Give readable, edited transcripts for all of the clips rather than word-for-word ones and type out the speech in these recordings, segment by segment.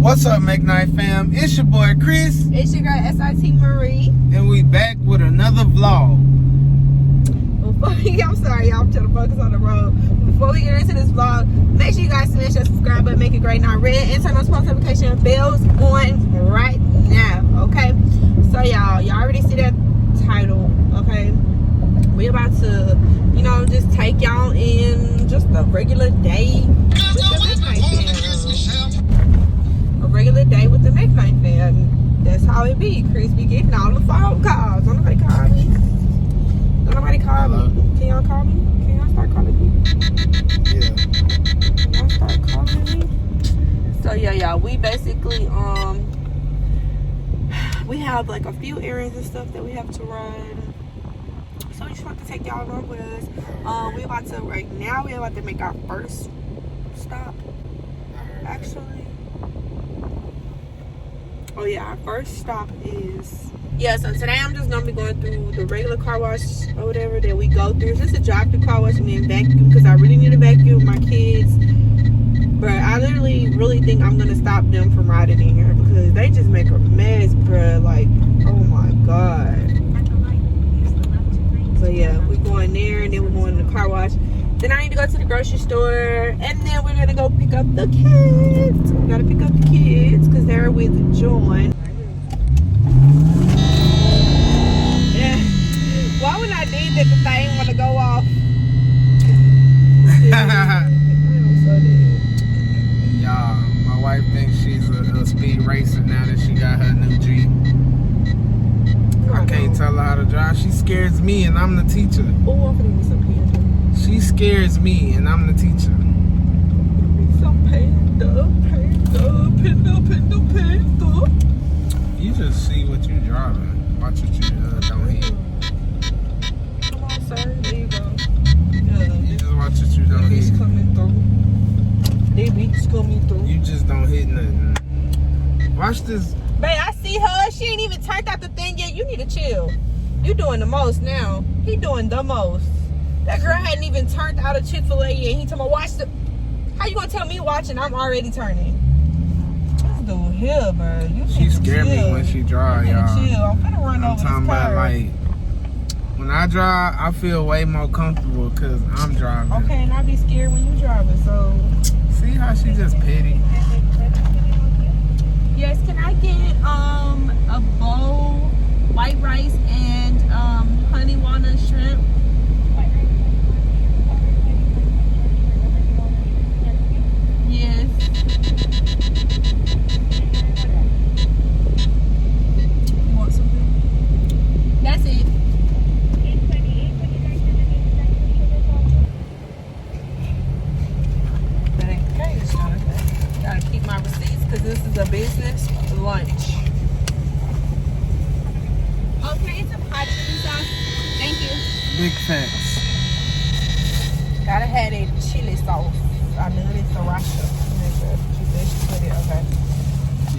What's up, McKnight fam? It's your boy Chris. It's your girl SIT Marie. And we back with another vlog. I'm sorry, y'all. I'm trying to focus on the road. Before we get into this vlog, make sure you guys smash that subscribe button, make it great now red, and turn those post notification bells on right now. Okay? So y'all already see that title. Okay? We about to, just take y'all in just a regular day with the McKnight fam. A regular day with the McKnight fam. That's how it be. Chris be getting all the phone calls. Don't nobody call me. Don't nobody call me. Can y'all call me? Can y'all start calling me? Yeah. Can y'all start calling me? So yeah, y'all, we basically we have like a few errands and stuff that we have to run. So we just want to take y'all along with us. We about to make our first stop. Actually. Oh yeah, our first stop is so today I'm just gonna be going through the regular car wash or whatever that we go through. It's just a drive-through car wash and then vacuum because I really need to vacuum my kids. But I literally really think I'm gonna stop them from riding in here because they just make a mess, bruh. Like, oh my god. So yeah, we're going there and then we're going to the car wash. Then I need to go to the grocery store and then we're gonna go pick up the kids. We gotta pick up the kids because they're with John. Yeah. Why would I need that the thing wanna go off? I'm so dead. Y'all, my wife thinks she's a speed racer now that she got her new Jeep. I can't tell her how to drive. She scares me and I'm the teacher. Oh, I'm gonna need some panda. She scares me and I'm the teacher. Some panda. You just see what you driving. Watch what you don't hit. Come on, sir. There you go. You just watch what you don't hit. They beats coming through. You just don't hit nothing. Watch this. Babe, I see her. She ain't even turned out the thing yet. You need to chill. You doing the most now. He doing the most. That girl hadn't even turned out a Chick-fil-A yet. He told me, watch the... How you gonna tell me watching? I'm already turning. This dude here, bro. She scared me when she drive, y'all. Chill. I'm finna run over this car. I'm talking about, like, when I drive, I feel way more comfortable because I'm driving. Okay, and I be scared when you driving, so... See how she just petty? Yes, can I get a bowl, white rice, and honey walnut shrimp? Yes. You want something? That's it. That ain't okay. It's not okay. Gotta keep my receipts because this is a business lunch. Oh, can I get some hot chili sauce? Thank you. Big facts. Gotta have that chili sauce. I know it's sriracha. She said she put it, okay.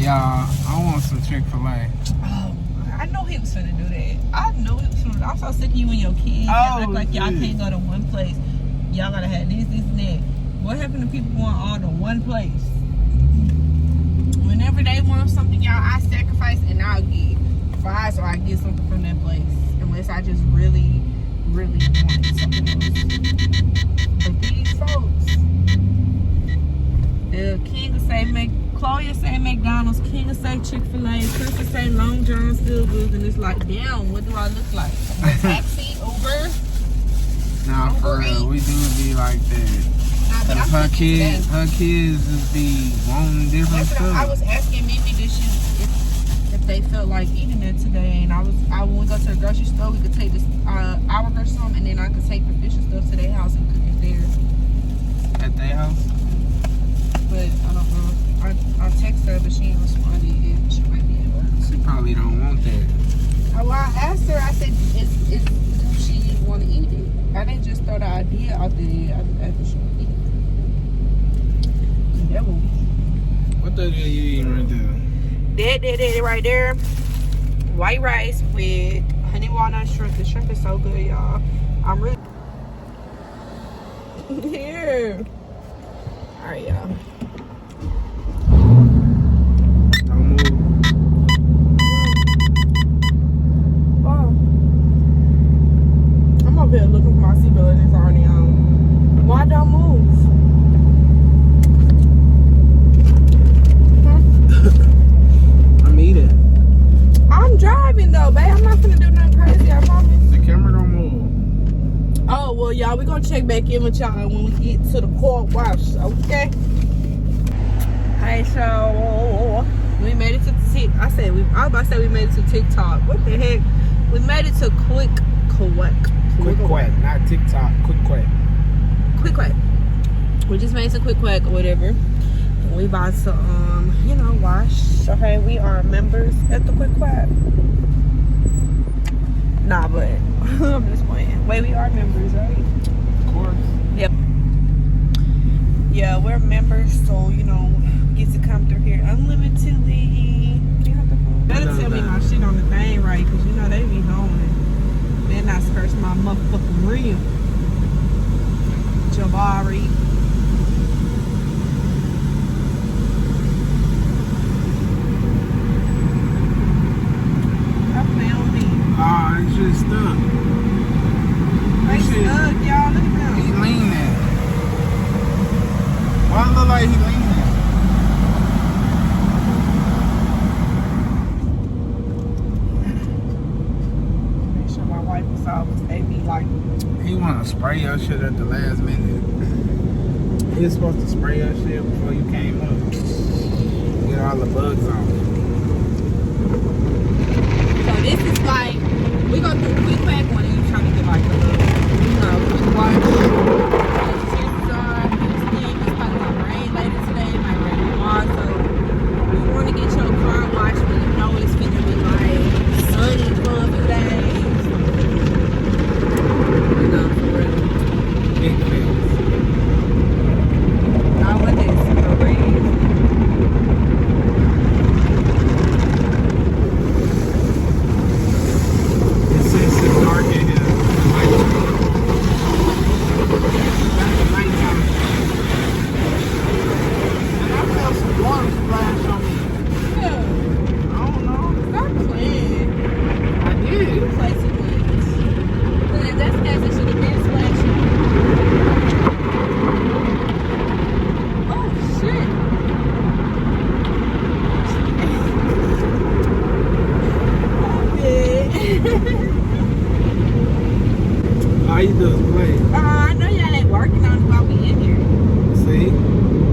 Yeah, I want some Chick-fil-A. Oh, I know he was finna do that. I'm so sick of you and your kids. Y'all act like y'all can't go to one place. Y'all gotta have this, and that. What happened to people going all to one place? Whenever they want something, y'all, I sacrifice and I'll get fries or I get something from that place. Unless I just really, really want something else. But these folks, the king will say Chloe say McDonald's, King will say Chick-fil-A, Chris will say Long John Silver's, and it's like, damn, what do I look like? A taxi, Uber? Nah, for real, we do be like that. Nah, but her kids just be wanting different stuff. I was asking Mimi if they felt like eating it today, and when we go to the grocery store, we could take this our or something, and then I could take the fish and stuff to their house and cook it there. At their house? But I don't know. I text her, but she ain't responded yet. She might be able to. She probably don't want that. Well, I asked her, I said, do she want to eat it? I didn't just throw the idea out there. I asked she want to eat it. What the hell you eating right there? That right there. White rice with honey walnut shrimp. The shrimp is so good, y'all. I'm really... Here. Alright, y'all. check back in with y'all when we get to the car wash, okay? Hey, so we made it to I was about to say we made it to TikTok. What the heck? We made it to Quick Quack, not TikTok. Quick Quack. We just made it to Quick Quack or whatever. We about to wash. Okay, we are members at the Quick Quack. Nah, but I'm just playing. Wait, we are members, right? Of course. Yep. Yeah, we're members, so get to come through here unlimitedly. Better tell me my shit on the thing right, because they be knowing. They're not scratching my motherfucking rim. Jabari. Ah, it's just stuck. They stuck, y'all. Look at them. He leaning. Why it look like he leaning? Make sure my wife was out because they be like. He wanna spray your shit at the last minute. He was supposed to spray your shit before you came up. Get all the bugs off. So this is like, we gonna do a quick pack one and you trying to get like a little, quick wash. Chances are, this thing is probably gonna rain later today, it might rain tomorrow, so you wanna get your car washed when you know it's gonna be like sunny for a few days. For real. Big face. Not with this, the rain. All you do is play. I know y'all ain't working on it while we in here. See?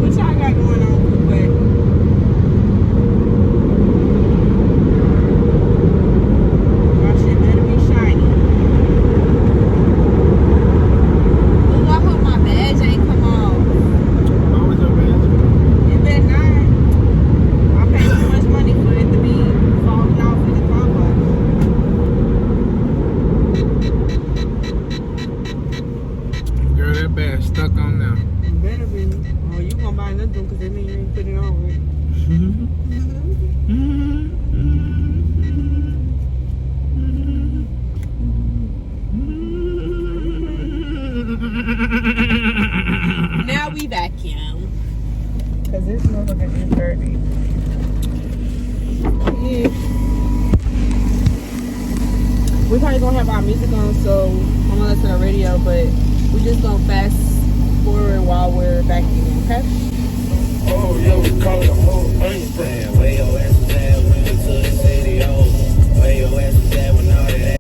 What y'all got going on quick? My shit better be shiny. Ooh, I hope my badge ain't come off. How was your badge? It better not. I paid too much money for it to be falling off in the car wash. Girl, that badge stuck on now. You better be. Oh, you gonna buy another one because that mean you ain't put it on right. Now we vacuum. Because this motherfucker is dirty. Yeah. We're probably gonna have our music on, so I'm gonna listen to the radio, but we're just gonna fast forward while we're vacuuming, okay? Oh, yo, call the whole thing. Where your ass was at when we to the city, oh. Where your ass was at when all that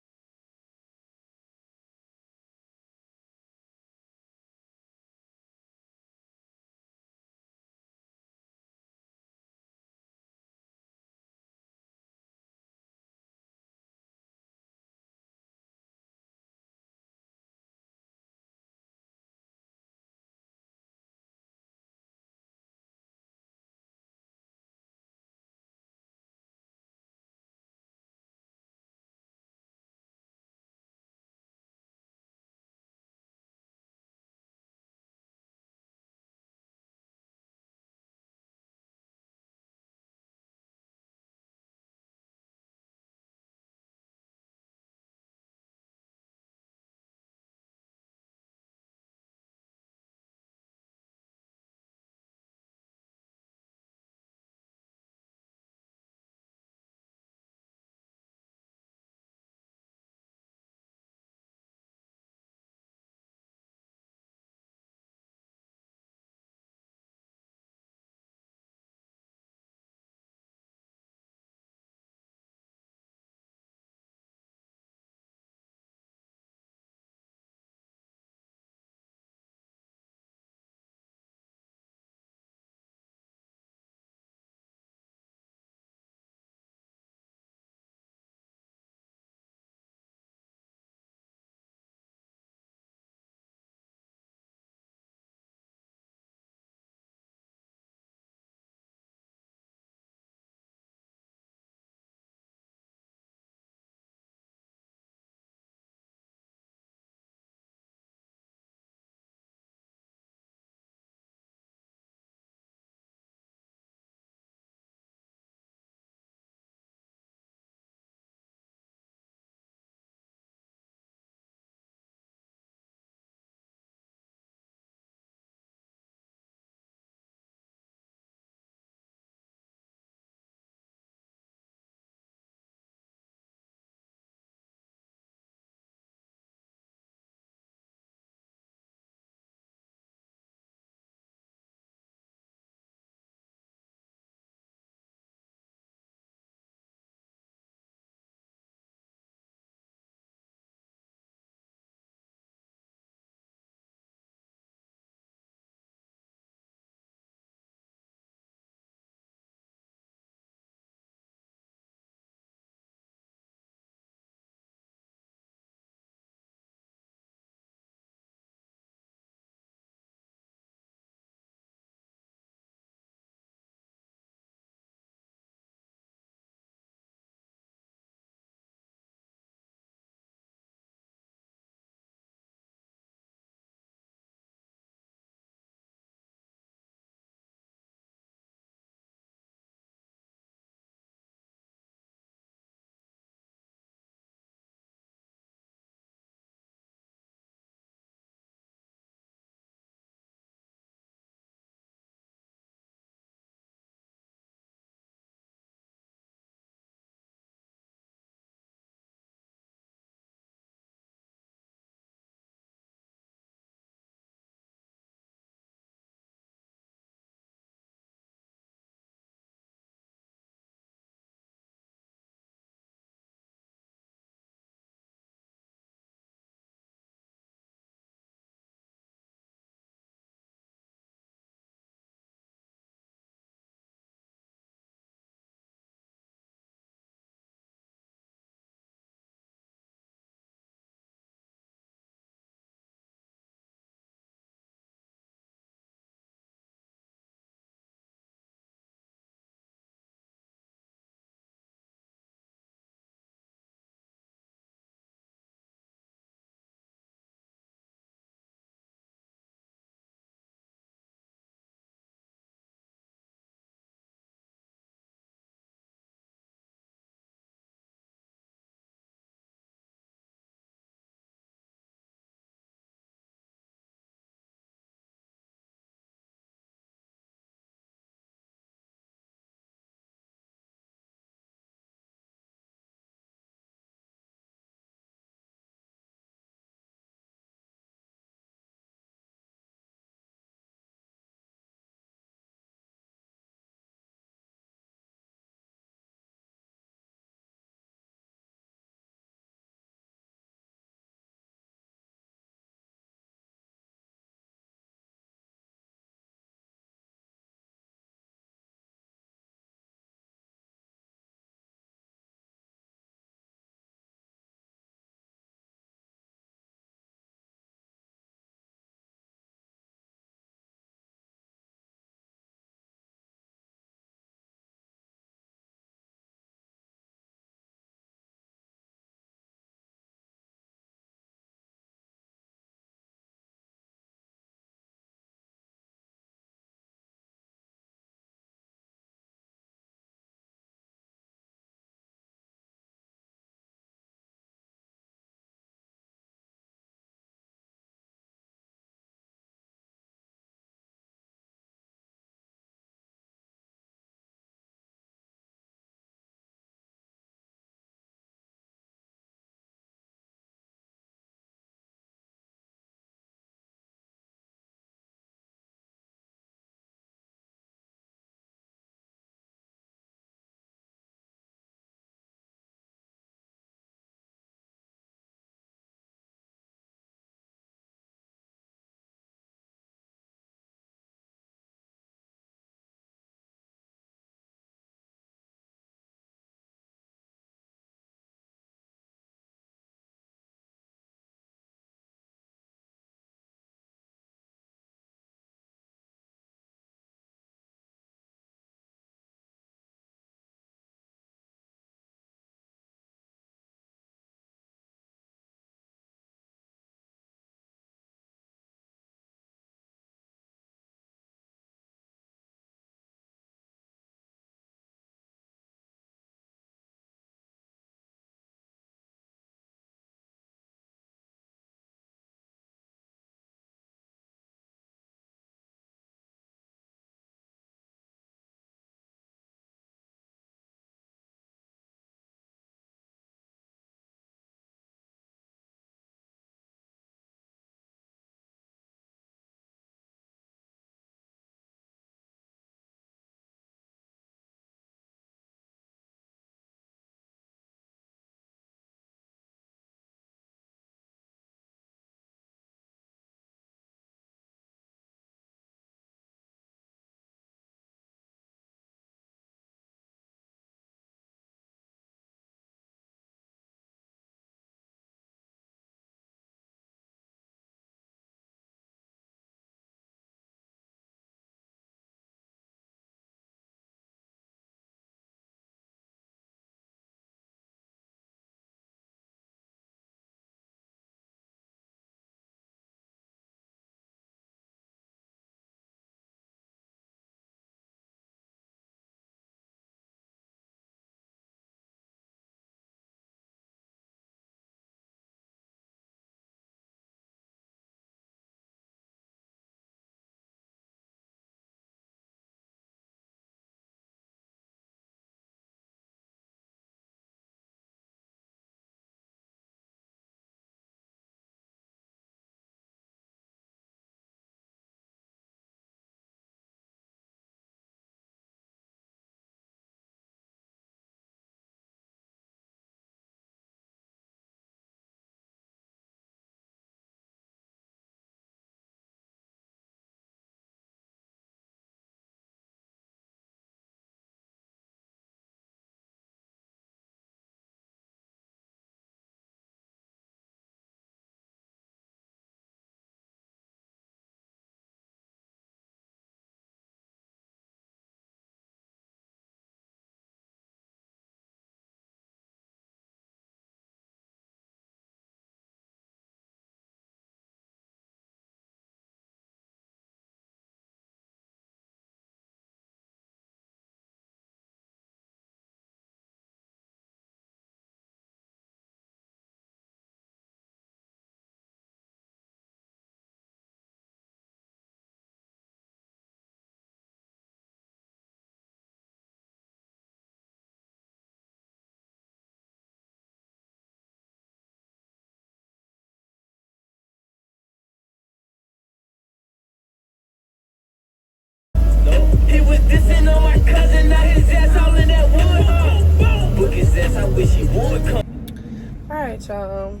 was dissing on my cousin, now his ass all in that wood. Book his ass, I wish he would come. Alright, y'all.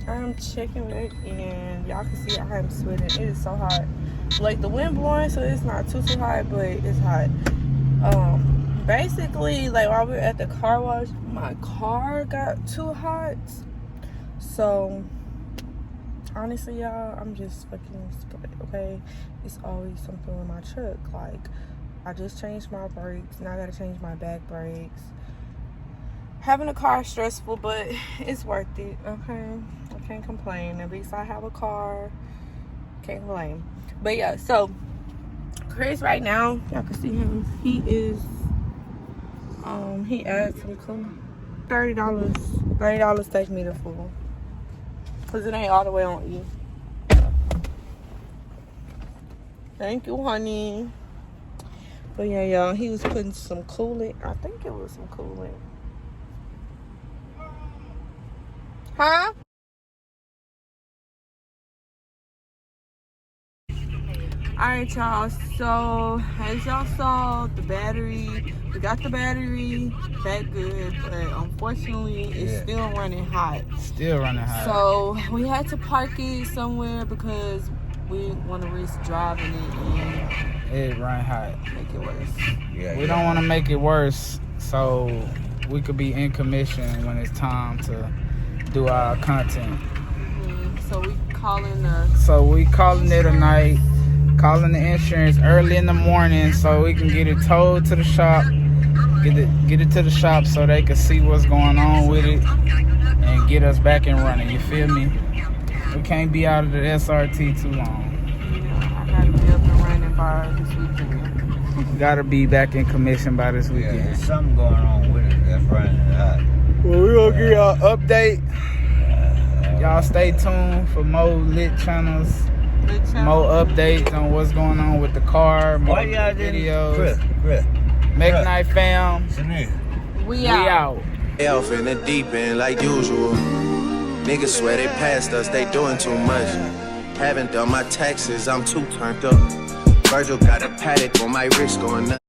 I'm checking it and y'all can see I am sweating. It is so hot. Like the wind blowing, so it's not too hot, but it's hot. Basically, like while we were at the car wash, my car got too hot. So honestly, y'all, I'm just fucking split, okay? It's always something with my truck. Like I just changed my brakes, now I gotta change my back brakes. Having a car is stressful, but it's worth it, okay? I can't complain. At least I have a car. Can't complain. But yeah, so Chris right now, y'all can see him. He is he adds some $30. $30 take me to full. Cause it ain't all the way on E. Thank you, honey. But yeah, y'all, he was putting some coolant. I think it was some coolant. Huh? Alright, y'all, so as y'all saw, the battery, we got the battery back good, but unfortunately it's still running hot. Still running hot. So we had to park it somewhere because we didn't want to risk driving it and It run hot. make it worse. We don't want to make it worse, so we could be in commission when it's time to do our content. So we calling it a night. Calling the insurance early in the morning so we can get it towed to the shop. Get it to the shop so they can see what's going on with it and get us back and running. You feel me? We can't be out of the SRT too long. Yeah, I gotta be up and running by this weekend. Gotta be back in commission by this weekend. Yeah, there's something going on with it that's running hot. Well, we're gonna give y'all an update. Y'all stay tuned for more lit channels. More updates on what's going on with the car, more videos. Chris. McKnight fam. SHANICE. We out. Off in the deep end like usual. Niggas swear they passed us, they doing too much. Haven't done my taxes, I'm too turned up. Virgil got a paddock on my wrist going nuts.